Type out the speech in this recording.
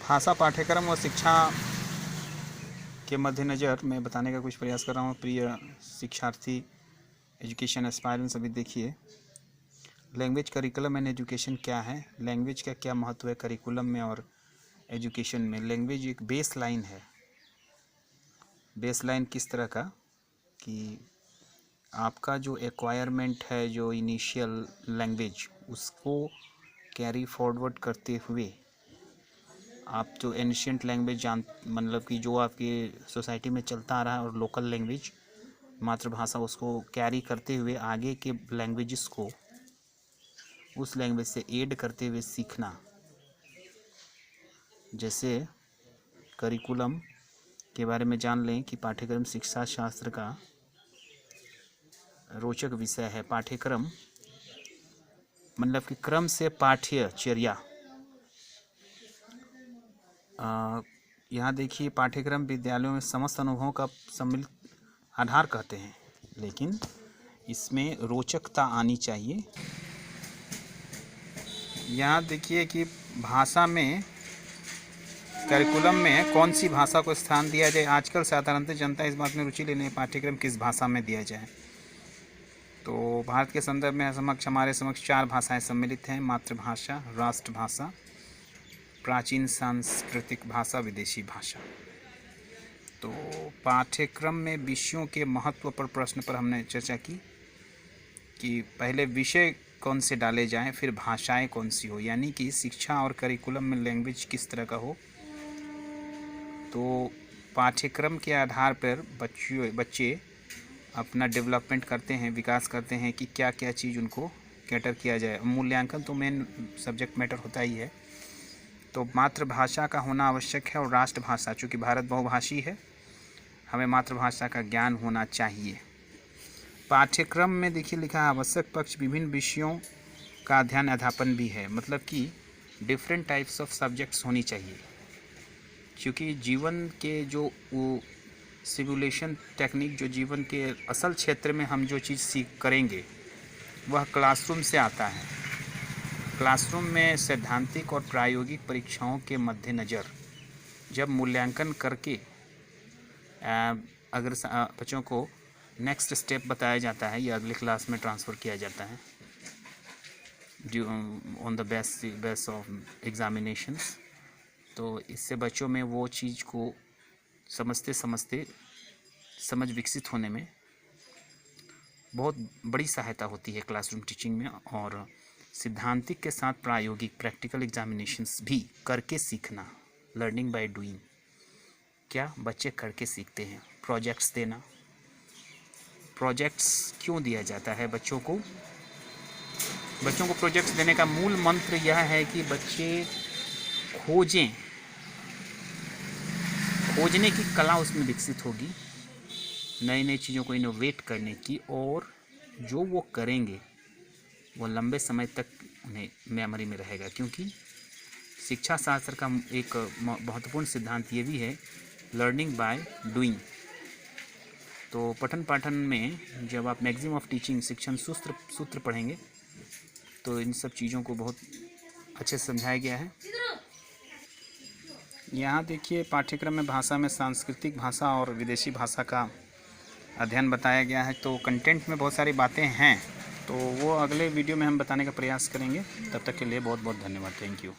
भाषा पाठ्यक्रम व शिक्षा के मद्देनज़र मैं बताने का कुछ प्रयास कर रहा हूँ। प्रिय शिक्षार्थी, एजुकेशन एस्पायरेंट सभी, देखिए लैंग्वेज करिकुलम एंड एजुकेशन क्या है, लैंग्वेज का क्या महत्व है करिकुलम में और एजुकेशन में। लैंग्वेज एक बेस लाइन है। बेस लाइन किस तरह का कि आपका जो एक्वायरमेंट है, जो इनिशियल लैंग्वेज, उसको कैरी फॉरवर्ड करते हुए आप जो एंशिएंट लैंग्वेज मतलब कि जो आपकी सोसाइटी में चलता आ रहा है और लोकल लैंग्वेज, मातृभाषा, उसको कैरी करते हुए आगे के लैंग्वेजेस को उस लैंग्वेज से ऐड करते हुए सीखना। जैसे करिकुलम के बारे में जान लें कि पाठ्यक्रम शिक्षा शास्त्र का रोचक विषय है। पाठ्यक्रम मतलब कि क्रम से पाठ्यचर्या। यहाँ देखिए, पाठ्यक्रम विद्यालयों में समस्त अनुभवों का सम्मिलित आधार कहते हैं, लेकिन इसमें रोचकता आनी चाहिए। यहाँ देखिए कि भाषा में, करिकुलम में कौन सी भाषा को स्थान दिया जाए। आजकल साधारणतः जनता इस बात में रुचि लेने पाठ्यक्रम किस भाषा में दिया जाए। तो भारत के संदर्भ में हमारे समक्ष 4 भाषाएं सम्मिलित हैं: मातृभाषा, राष्ट्रभाषा, प्राचीन सांस्कृतिक भाषा, विदेशी भाषा। तो पाठ्यक्रम में विषयों के महत्व पर प्रश्न पर हमने चर्चा की कि पहले विषय कौन से डाले जाएं, फिर भाषाएं कौन सी हो, यानी कि शिक्षा और करिकुलम में लैंग्वेज किस तरह का हो। तो पाठ्यक्रम के आधार पर बच्चे अपना डेवलपमेंट करते हैं, विकास करते हैं कि क्या क्या चीज़ उनको कैटर किया जाए। मूल्यांकन तो मेन सब्जेक्ट मैटर होता ही है। तो मातृभाषा का होना आवश्यक है और राष्ट्रभाषा, चूँकि भारत बहुभाषी है, हमें मातृभाषा का ज्ञान होना चाहिए। पाठ्यक्रम में देखिए लिखा है, आवश्यक पक्ष विभिन्न विषयों का अध्ययन अध्यापन भी है। मतलब कि डिफरेंट टाइप्स ऑफ सब्जेक्ट्स होनी चाहिए, क्योंकि जीवन के जो सिमुलेशन टेक्निक, जो जीवन के असल क्षेत्र में हम जो चीज़ करेंगे वह क्लासरूम से आता है। क्लासरूम में सैद्धांतिक और प्रायोगिक परीक्षाओं के मद्देनज़र जब मूल्यांकन करके अगर बच्चों को नेक्स्ट स्टेप बताया जाता है या अगले क्लास में ट्रांसफ़र किया जाता है on the base of examinations, तो इससे बच्चों में वो चीज़ को समझते समझ विकसित होने में बहुत बड़ी सहायता होती है क्लासरूम टीचिंग में। और सिद्धांतिक के साथ प्रायोगिक प्रैक्टिकल एग्जामिनेशंस भी करके सीखना, लर्निंग बाय डूइंग। क्या बच्चे करके सीखते हैं। प्रोजेक्ट्स देना, प्रोजेक्ट्स क्यों दिया जाता है बच्चों को प्रोजेक्ट्स देने का मूल मंत्र यह है कि बच्चे खोजने की कला उसमें विकसित होगी, नई नई चीज़ों को इनोवेट करने की, और जो वो करेंगे वो लंबे समय तक उन्हें मेमोरी में रहेगा। क्योंकि शिक्षा शास्त्र का एक महत्वपूर्ण सिद्धांत ये भी है, लर्निंग बाय डूइंग। तो पठन पाठन में जब आप मैगजीन ऑफ टीचिंग, शिक्षण सूत्र पढ़ेंगे तो इन सब चीज़ों को बहुत अच्छे से समझाया गया है। यहाँ देखिए पाठ्यक्रम में भाषा में सांस्कृतिक भाषा और विदेशी भाषा का अध्ययन बताया गया है। तो कंटेंट में बहुत सारी बातें हैं, तो वो अगले वीडियो में हम बताने का प्रयास करेंगे। तब तक के लिए बहुत बहुत धन्यवाद। Thank you.